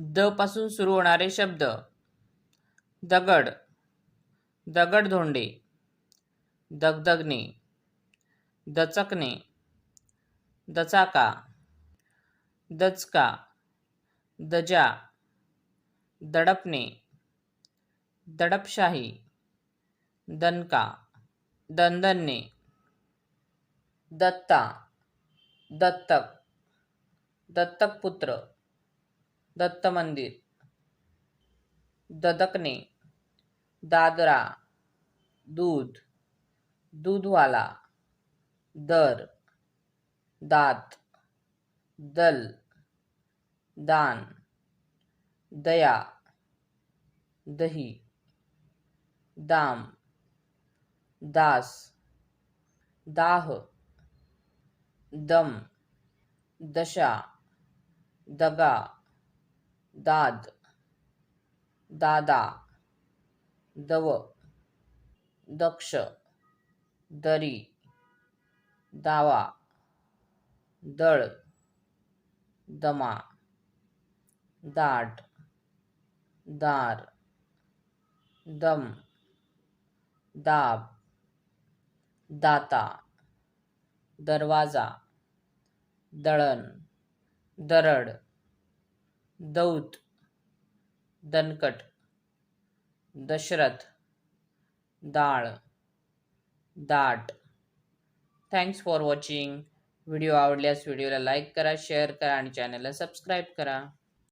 The पासून सुरू होणारे शब्द. दगड, दगडधोंडे, दगदगणे, दचकणे, दचाका, दचका, दजा, दडपणे, दडपशाही, दणका, दणदणणे, दत्ता, दत्तक, दत्तकपुत्र, दत्त मंदिर, ददकणे, दादरा, दूध, दूधवाला, दर, दात, दल, दान, दया, दही, दाम, दास, दाह, दम, दशा, दगा, दाद, दादा, दव, दक्ष, दरी, दावा, दळ, दमा, दाट, दार, दम, दाब, दाता, दरवाजा, दळण, दरड, दौत, दणकट, दशरथ, डाळ, दाट. Thanks for watching. व्हिडिओ आवडल्यास व्हिडिओला लाईक करा, शेअर करा आणि चॅनलला सबस्क्राईब करा.